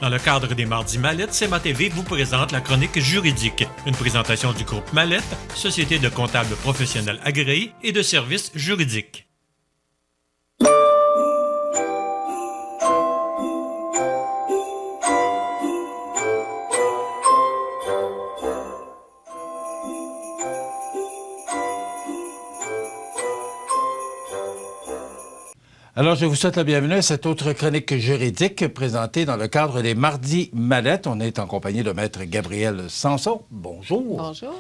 Dans le cadre des Mardis Mallettes, CMA TV vous présente la chronique juridique, une présentation du groupe Mallette, société de comptables professionnels agréés et de services juridiques. Alors, je vous souhaite la bienvenue à cette autre chronique juridique présentée dans le cadre des Mardis Mallettes. On est en compagnie de Maître Gabriel Sanson. Bonjour. Bonjour.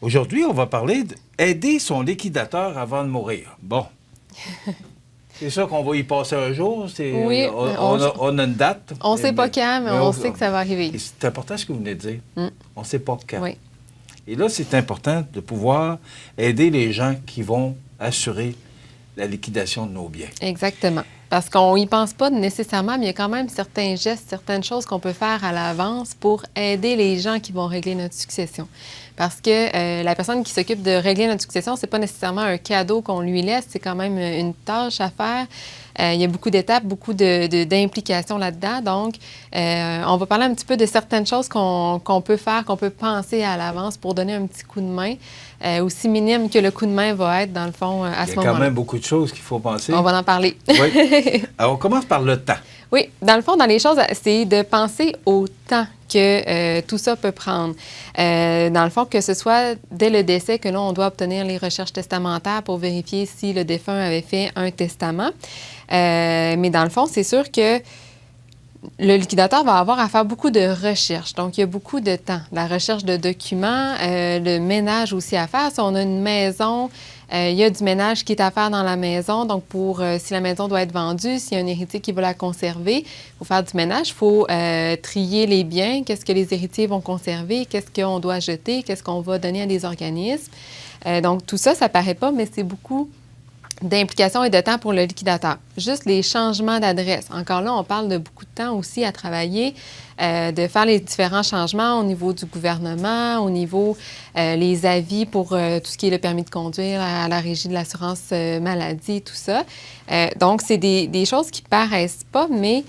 Aujourd'hui, on va parler d'aider son liquidateur avant de mourir. Bon. C'est sûr qu'on va y passer un jour. Oui. On a une date. On ne sait pas quand, mais on sait que ça va arriver. C'est important ce que vous venez de dire. On ne sait pas quand. Oui. Et là, c'est important de pouvoir aider les gens qui vont assurer la liquidation de nos biens. Exactement. Parce qu'on n'y pense pas nécessairement, mais il y a quand même certains gestes, certaines choses qu'on peut faire à l'avance pour aider les gens qui vont régler notre succession. Parce que la personne qui s'occupe de régler notre succession, c'est pas nécessairement un cadeau qu'on lui laisse, c'est quand même une tâche à faire. Il y a beaucoup d'étapes, beaucoup d'implications là-dedans. Donc, on va parler un petit peu de certaines choses qu'on peut faire, qu'on peut penser à l'avance pour donner un petit coup de main, aussi minime que le coup de main va être, dans le fond, à ce moment-là. Il y a quand même beaucoup de choses qu'il faut penser. On va en parler. Oui. Alors, on commence par le temps. Oui, dans le fond, dans les choses, c'est de penser au temps que tout ça peut prendre. Dans le fond, que ce soit dès le décès que là, on doit obtenir les recherches testamentaires pour vérifier si le défunt avait fait un testament. Mais dans le fond, c'est sûr que le liquidateur va avoir à faire beaucoup de recherches. Donc, il y a beaucoup de temps. La recherche de documents, le ménage aussi à faire. Si on a une maison, il y a du ménage qui est à faire dans la maison. Donc, si la maison doit être vendue, s'il y a un héritier qui veut la conserver, il faut faire du ménage. Il faut trier les biens. Qu'est-ce que les héritiers vont conserver? Qu'est-ce qu'on doit jeter? Qu'est-ce qu'on va donner à des organismes? Donc, tout ça, ça ne paraît pas, mais c'est beaucoup d'implication et de temps pour le liquidateur. Juste les changements d'adresse. Encore là, on parle de beaucoup de temps aussi à travailler, de faire les différents changements au niveau du gouvernement, au niveau les avis pour tout ce qui est le permis de conduire à la régie de l'assurance maladie, tout ça. Donc, c'est des choses qui paraissent pas, mais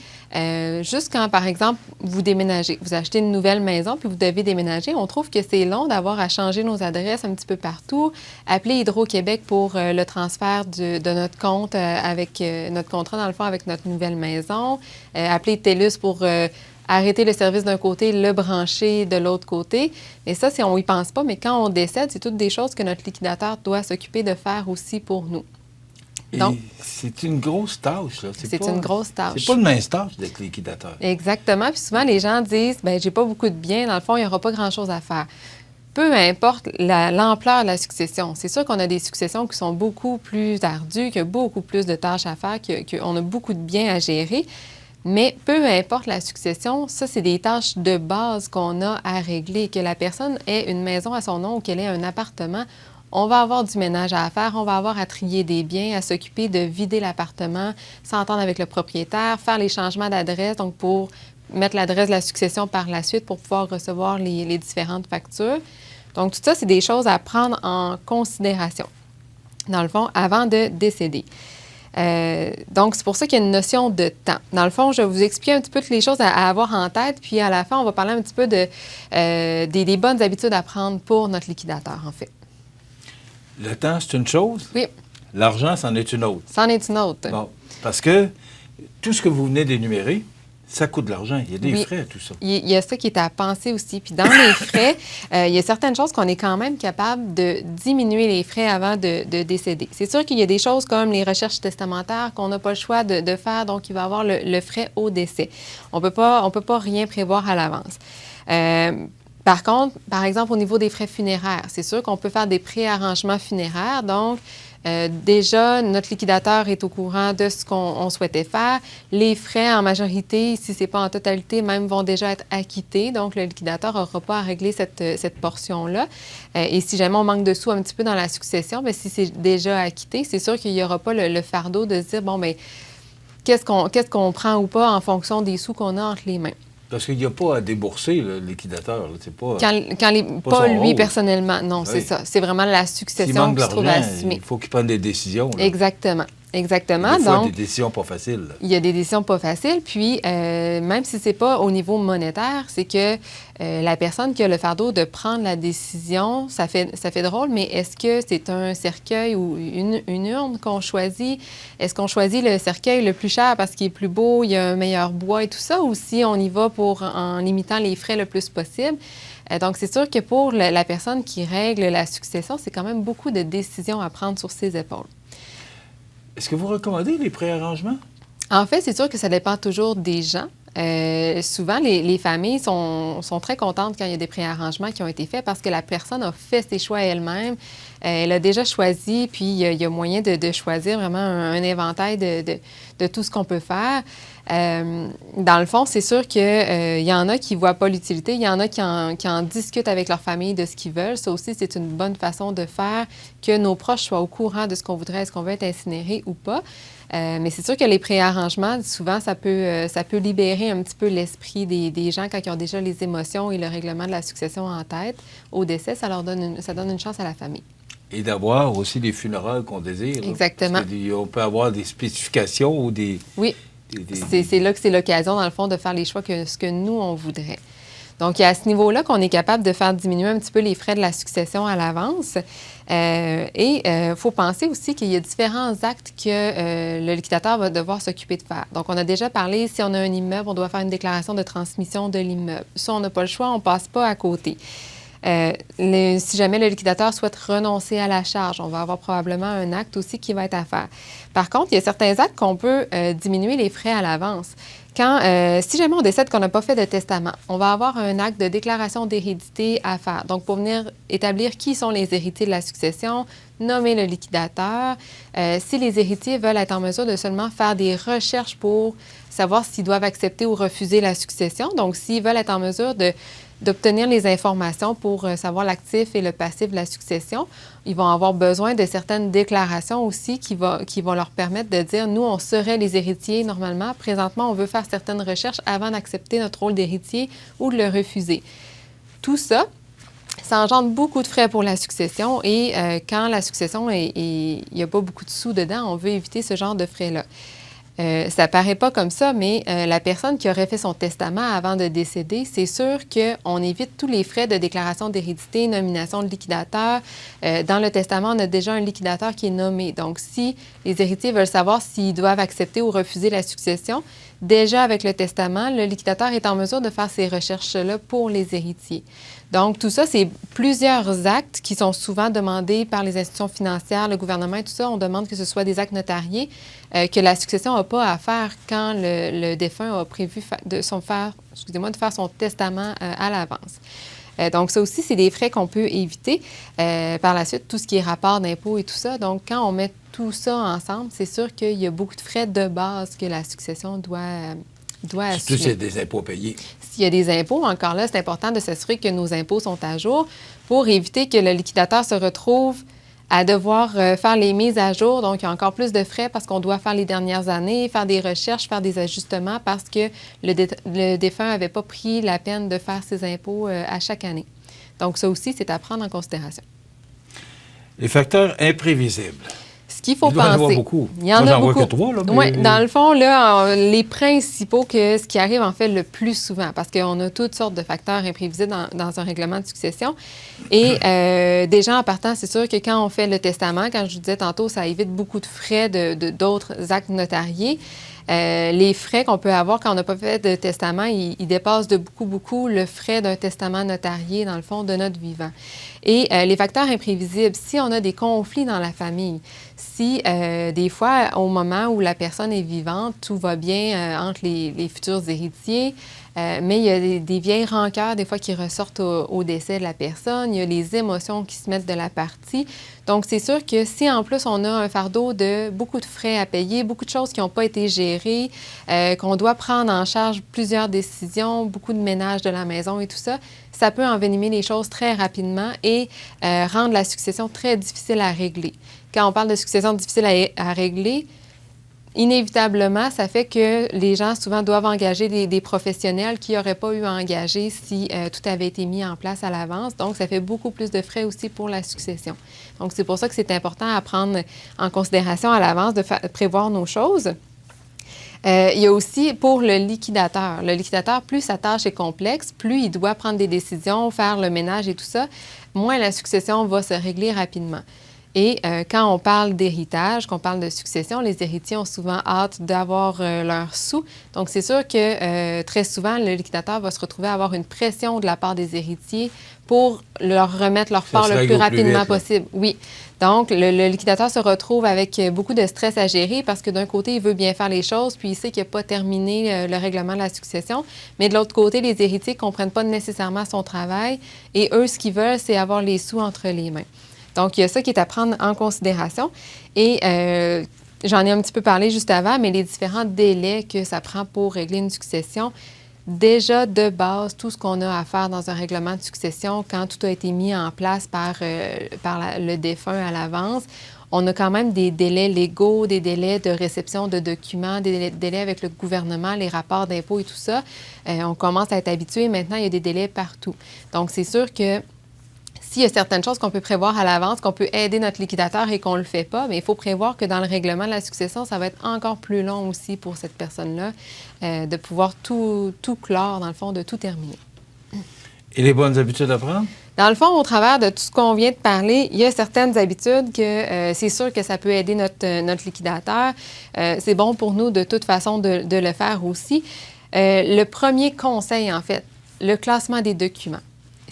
juste quand, par exemple, vous déménagez, vous achetez une nouvelle maison puis vous devez déménager, on trouve que c'est long d'avoir à changer nos adresses un petit peu partout, appeler Hydro-Québec pour le transfert de notre compte avec notre contrat, dans le fond, avec notre nouvelle maison, appeler TELUS pour arrêter le service d'un côté, le brancher de l'autre côté. Et ça, on n'y pense pas, mais quand on décède, c'est toutes des choses que notre liquidateur doit s'occuper de faire aussi pour nous. Donc, c'est une grosse tâche. C'est une grosse tâche. C'est pas une mince tâche d'être liquidateur. Exactement. Puis souvent, les gens disent, bien, j'ai pas beaucoup de biens. Dans le fond, il n'y aura pas grand-chose à faire. Peu importe l'ampleur de la succession. C'est sûr qu'on a des successions qui sont beaucoup plus ardues, qu'il y a beaucoup plus de tâches à faire, qu'on a beaucoup de biens à gérer. Mais peu importe la succession, ça, c'est des tâches de base qu'on a à régler. Que la personne ait une maison à son nom ou qu'elle ait un appartement, on va avoir du ménage à faire, on va avoir à trier des biens, à s'occuper de vider l'appartement, s'entendre avec le propriétaire, faire les changements d'adresse, donc pour mettre l'adresse de la succession par la suite pour pouvoir recevoir les différentes factures. Donc, tout ça, c'est des choses à prendre en considération, dans le fond, avant de décéder. Donc, c'est pour ça qu'il y a une notion de temps. Dans le fond, je vais vous expliquer un petit peu toutes les choses à avoir en tête, puis à la fin, on va parler un petit peu des bonnes habitudes à prendre pour notre liquidateur, en fait. Le temps, c'est une chose. Oui. L'argent, c'en est une autre. C'en est une autre. Bon, parce que tout ce que vous venez d'énumérer, ça coûte de l'argent. Il y a des frais à tout ça. Il y a ça qui est à penser aussi. Puis dans les frais, il y a certaines choses qu'on est quand même capable de diminuer les frais avant de décéder. C'est sûr qu'il y a des choses comme les recherches testamentaires qu'on n'a pas le choix de faire, donc il va y avoir le frais au décès. On peut pas rien prévoir à l'avance. Par contre, par exemple, au niveau des frais funéraires, c'est sûr qu'on peut faire des préarrangements funéraires. Donc, déjà, notre liquidateur est au courant de ce qu'on souhaitait faire. Les frais, en majorité, si ce n'est pas en totalité, même vont déjà être acquittés. Donc, le liquidateur n'aura pas à régler cette portion-là. Et si jamais on manque de sous un petit peu dans la succession, bien, si c'est déjà acquitté, c'est sûr qu'il n'y aura pas le fardeau de se dire, bon, bien, qu'est-ce qu'on prend ou pas en fonction des sous qu'on a entre les mains. Parce qu'il n'y a pas à débourser, le liquidateur. C'est pas, pas lui rôle. Personnellement, non, oui. C'est ça. C'est vraiment la succession qui se trouve à assumer. Il faut qu'il prenne des décisions. Là. Exactement. Exactement. Des fois, Donc, des décisions pas faciles. il y a des décisions pas faciles. Puis, même si c'est pas au niveau monétaire, c'est que la personne qui a le fardeau de prendre la décision, ça fait drôle, mais est-ce que c'est un cercueil ou une urne qu'on choisit? Est-ce qu'on choisit le cercueil le plus cher parce qu'il est plus beau, il y a un meilleur bois et tout ça, ou si on y va en limitant les frais le plus possible? Donc, c'est sûr que pour la personne qui règle la succession, c'est quand même beaucoup de décisions à prendre sur ses épaules. Est-ce que vous recommandez les préarrangements? En fait, c'est sûr que ça dépend toujours des gens. Souvent, les familles sont très contentes quand il y a des préarrangements qui ont été faits parce que la personne a fait ses choix elle-même. Elle a déjà choisi, puis il y a moyen de choisir vraiment un éventail de tout ce qu'on peut faire. Dans le fond, c'est sûr qu'il y en a qui ne voient pas l'utilité. Il y en a qui en discutent avec leur famille de ce qu'ils veulent. Ça aussi, c'est une bonne façon de faire que nos proches soient au courant de ce qu'on voudrait, est-ce qu'on veut être incinéré ou pas. Mais c'est sûr que les préarrangements, souvent, ça peut libérer un petit peu l'esprit des gens quand ils ont déjà les émotions et le règlement de la succession en tête. Au décès, ça donne une chance à la famille. Et d'avoir aussi les funérailles qu'on désire. Exactement. On peut avoir des spécifications ou des... Oui, c'est là que c'est l'occasion, dans le fond, de faire les choix ce que nous, on voudrait. Donc, il y a à ce niveau-là qu'on est capable de faire diminuer un petit peu les frais de la succession à l'avance. Et il faut penser aussi qu'il y a différents actes que le liquidateur va devoir s'occuper de faire. Donc, on a déjà parlé, si on a un immeuble, on doit faire une déclaration de transmission de l'immeuble. Ça, on n'a pas le choix, on ne passe pas à côté. Si jamais le liquidateur souhaite renoncer à la charge, on va avoir probablement un acte aussi qui va être à faire. Par contre, il y a certains actes qu'on peut diminuer les frais à l'avance. Si jamais on décède qu'on n'a pas fait de testament, on va avoir un acte de déclaration d'hérédité à faire. Donc, pour venir établir qui sont les héritiers de la succession, nommer le liquidateur. Si les héritiers veulent être en mesure de seulement faire des recherches pour savoir s'ils doivent accepter ou refuser la succession, donc s'ils veulent être en mesure d'obtenir les informations pour savoir l'actif et le passif de la succession, ils vont avoir besoin de certaines déclarations aussi qui vont leur permettre de dire, nous, on serait les héritiers normalement. Présentement, on veut faire certaines recherches avant d'accepter notre rôle d'héritier ou de le refuser. Tout ça, ça engendre beaucoup de frais pour la succession et quand la succession, il n'y a pas beaucoup de sous dedans, on veut éviter ce genre de frais-là. Ça paraît pas comme ça, mais la personne qui aurait fait son testament avant de décéder, c'est sûr qu'on évite tous les frais de déclaration d'hérédité, nomination de liquidateur. Dans le testament, on a déjà un liquidateur qui est nommé. Donc, si les héritiers veulent savoir s'ils doivent accepter ou refuser la succession, déjà avec le testament, le liquidateur est en mesure de faire ces recherches-là pour les héritiers. Donc, tout ça, c'est plusieurs actes qui sont souvent demandés par les institutions financières, le gouvernement et tout ça. On demande que ce soit des actes notariés que la succession n'a pas à faire quand le défunt a prévu de faire son testament à l'avance. Donc, ça aussi, c'est des frais qu'on peut éviter. Par la suite, tout ce qui est rapport d'impôt et tout ça. Donc, quand on met tout ça ensemble, c'est sûr qu'il y a beaucoup de frais de base que la succession doit assumer. Surtout s'il y a des impôts payés. S'il y a des impôts, encore là, c'est important de s'assurer que nos impôts sont à jour pour éviter que le liquidateur se retrouve à devoir faire les mises à jour. Donc, il y a encore plus de frais parce qu'on doit faire les dernières années, faire des recherches, faire des ajustements parce que le défunt n'avait pas pris la peine de faire ses impôts à chaque année. Donc, ça aussi, c'est à prendre en considération. Les facteurs imprévisibles. Ce qu'il faut penser. Il doit y en avoir beaucoup. Il y en a beaucoup. Vois que 3, là. Mais... Oui, dans le fond, là, les principaux, ce qui arrive en fait le plus souvent, parce qu'on a toutes sortes de facteurs imprévisibles dans un règlement de succession. Et déjà, en partant, c'est sûr que quand on fait le testament, quand je vous disais tantôt, ça évite beaucoup de frais d'autres actes notariés. Les frais qu'on peut avoir quand on n'a pas fait de testament, ils dépassent de beaucoup le frais d'un testament notarié, dans le fond, de notre vivant. Et les facteurs imprévisibles, si on a des conflits dans la famille, si des fois, au moment où la personne est vivante, tout va bien entre les futurs héritiers, mais il y a des vieilles rancœurs, des fois, qui ressortent au décès de la personne. Il y a les émotions qui se mettent de la partie. Donc, c'est sûr que si, en plus, on a un fardeau de beaucoup de frais à payer, beaucoup de choses qui n'ont pas été gérées, qu'on doit prendre en charge plusieurs décisions, beaucoup de ménage de la maison et tout ça, ça peut envenimer les choses très rapidement et rendre la succession très difficile à régler. Quand on parle de succession difficile à régler, inévitablement, ça fait que les gens souvent doivent engager des professionnels qui n'auraient pas eu à engager si tout avait été mis en place à l'avance. Donc, ça fait beaucoup plus de frais aussi pour la succession. Donc, c'est pour ça que c'est important à prendre en considération à l'avance de prévoir nos choses. Il y a aussi pour le liquidateur. Le liquidateur, plus sa tâche est complexe, plus il doit prendre des décisions, faire le ménage et tout ça, moins la succession va se régler rapidement. Et quand on parle d'héritage, qu'on parle de succession, les héritiers ont souvent hâte d'avoir leurs sous. Donc, c'est sûr que très souvent, le liquidateur va se retrouver à avoir une pression de la part des héritiers pour leur remettre leur part le plus rapidement possible. Oui. Donc, le liquidateur se retrouve avec beaucoup de stress à gérer parce que d'un côté, il veut bien faire les choses, puis il sait qu'il n'a pas terminé le règlement de la succession. Mais de l'autre côté, les héritiers ne comprennent pas nécessairement son travail et eux, ce qu'ils veulent, c'est avoir les sous entre les mains. Donc, il y a ça qui est à prendre en considération. Et j'en ai un petit peu parlé juste avant, mais les différents délais que ça prend pour régler une succession, déjà de base, tout ce qu'on a à faire dans un règlement de succession, quand tout a été mis en place par le défunt à l'avance, on a quand même des délais légaux, des délais de réception de documents, des délais avec le gouvernement, les rapports d'impôts et tout ça. On commence à être habitué. Maintenant, il y a des délais partout. Donc, c'est sûr que s'il y a certaines choses qu'on peut prévoir à l'avance, qu'on peut aider notre liquidateur et qu'on ne le fait pas, mais il faut prévoir que dans le règlement de la succession, ça va être encore plus long aussi pour cette personne-là de pouvoir tout clore, dans le fond, de tout terminer. Et les bonnes habitudes à prendre? Dans le fond, au travers de tout ce qu'on vient de parler, il y a certaines habitudes que c'est sûr que ça peut aider notre liquidateur. C'est bon pour nous de toute façon de le faire aussi. Le premier conseil, en fait, le classement des documents.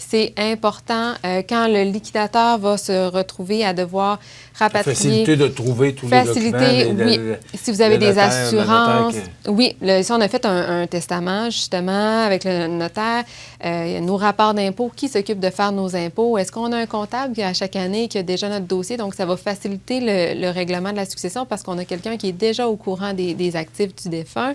C'est important quand le liquidateur va se retrouver à devoir rapatrier. Facilité de trouver tous les documents. Oui. Si vous avez des assurances. Oui, si on a fait un testament, justement, avec le notaire, nos rapports d'impôts, qui s'occupe de faire nos impôts? Est-ce qu'on a un comptable qui, à chaque année, qui a déjà notre dossier? Donc, ça va faciliter le règlement de la succession parce qu'on a quelqu'un qui est déjà au courant des actifs du défunt.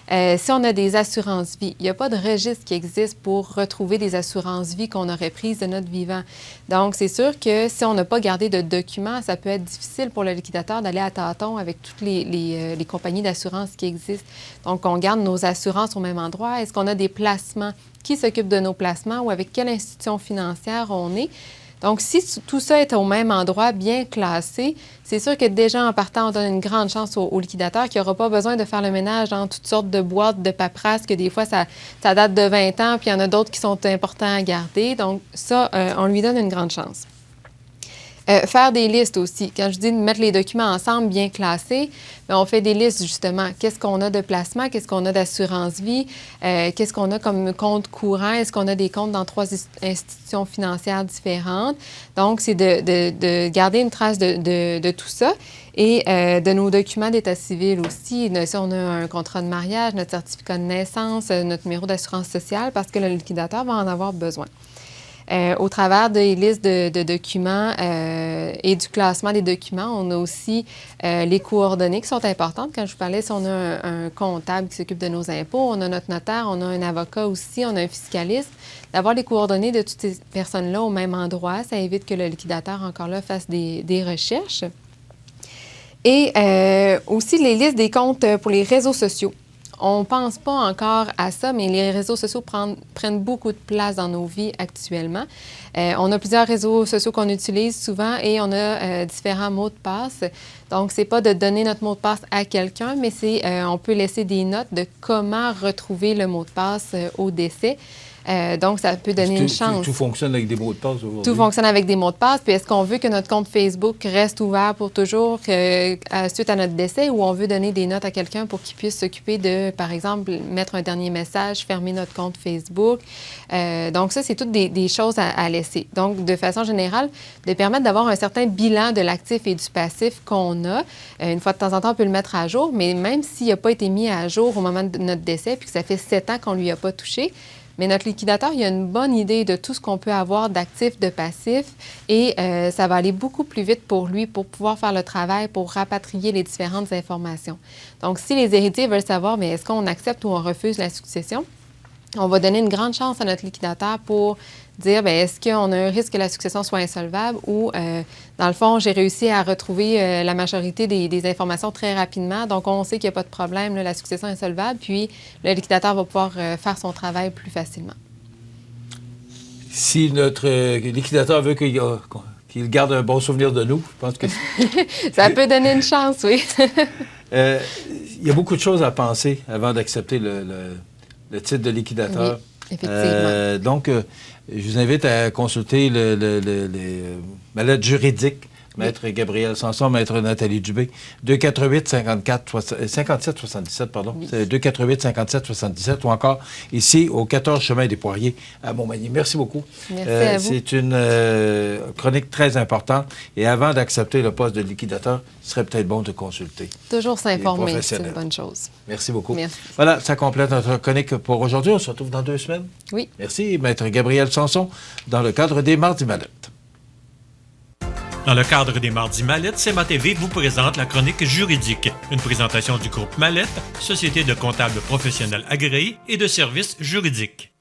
Si on a des assurances-vie, il n'y a pas de registre qui existe pour retrouver des assurances-vie qu'on aurait prises de notre vivant. Donc, c'est sûr que si on n'a pas gardé de documents, ça peut être difficile pour le liquidateur d'aller à tâtons avec toutes les compagnies d'assurance qui existent. Donc, on garde nos assurances au même endroit. Est-ce qu'on a des placements? Qui s'occupe de nos placements ou avec quelle institution financière on est? Donc, si tout ça est au même endroit, bien classé, c'est sûr que déjà en partant, on donne une grande chance au liquidateur qui n'aura pas besoin de faire le ménage dans toutes sortes de boîtes de paperasse que des fois, ça date de 20 ans, puis il y en a d'autres qui sont importants à garder. Donc, ça, on lui donne une grande chance. Faire des listes aussi. Quand je dis de mettre les documents ensemble, bien classés, bien, on fait des listes, justement. Qu'est-ce qu'on a de placement? Qu'est-ce qu'on a d'assurance-vie? Qu'est-ce qu'on a comme compte courant? Est-ce qu'on a des comptes dans 3 institutions financières différentes? Donc, c'est de garder une trace de tout ça et de nos documents d'état civil aussi. Si on a un contrat de mariage, notre certificat de naissance, notre numéro d'assurance sociale, parce que le liquidateur va en avoir besoin. Au travers des listes de documents et du classement des documents, on a aussi les coordonnées qui sont importantes. Quand je vous parlais, si on a un comptable qui s'occupe de nos impôts, on a notre notaire, on a un avocat aussi, on a un fiscaliste. D'avoir les coordonnées de toutes ces personnes-là au même endroit, ça évite que le liquidateur, encore là, fasse des recherches. Et aussi les listes des comptes pour les réseaux sociaux. On ne pense pas encore à ça, mais les réseaux sociaux prennent beaucoup de place dans nos vies actuellement. On a plusieurs réseaux sociaux qu'on utilise souvent et on a différents mots de passe. Donc, ce n'est pas de donner notre mot de passe à quelqu'un, mais on peut laisser des notes de comment retrouver le mot de passe au décès. Donc, ça peut donner une chance. Tout fonctionne avec des mots de passe aujourd'hui? Tout fonctionne avec des mots de passe. Puis, est-ce qu'on veut que notre compte Facebook reste ouvert pour toujours suite à notre décès ou on veut donner des notes à quelqu'un pour qu'il puisse s'occuper de, par exemple, mettre un dernier message, fermer notre compte Facebook? Donc, ça, c'est toutes des choses à laisser. Donc, de façon générale, de permettre d'avoir un certain bilan de l'actif et du passif qu'on a. Une fois de temps en temps, on peut le mettre à jour, mais même s'il n'a pas été mis à jour au moment de notre décès puis que ça fait 7 ans qu'on ne lui a pas touché, mais notre liquidateur, il a une bonne idée de tout ce qu'on peut avoir d'actifs, de passifs, et ça va aller beaucoup plus vite pour lui pour pouvoir faire le travail, pour rapatrier les différentes informations. Donc, si les héritiers veulent savoir, mais est-ce qu'on accepte ou on refuse la succession, on va donner une grande chance à notre liquidateur pour dire, bien, est-ce qu'on a un risque que la succession soit insolvable ou, dans le fond, j'ai réussi à retrouver la majorité des informations très rapidement. Donc, on sait qu'il n'y a pas de problème, là, la succession est insolvable, puis le liquidateur va pouvoir faire son travail plus facilement. Si notre liquidateur veut qu'il garde un bon souvenir de nous, je pense que ça peut donner une chance, oui. Il y a beaucoup de choses à penser avant d'accepter le titre de liquidateur. Oui, effectivement. Donc, je vous invite à consulter ma lettre juridique, Maître Gabriel Sanson, Maître Nathalie Dubé, 248-57-77, pardon. Oui. 248-57-77 ou encore ici au 14 chemin des Poiriers à Montmagny. Merci beaucoup. Merci à vous. C'est une chronique très importante et avant d'accepter le poste de liquidateur, ce serait peut-être bon de consulter. Toujours s'informer, c'est une bonne chose. Merci beaucoup. Merci. Voilà, ça complète notre chronique pour aujourd'hui. On se retrouve dans 2 semaines. Oui. Merci, Maître Gabriel Sanson, dans le cadre des Mardis Mallettes. Dans le cadre des Mardis Mallettes, CMA-TV vous présente la chronique juridique, une présentation du groupe Mallette, société de comptables professionnels agréés et de services juridiques.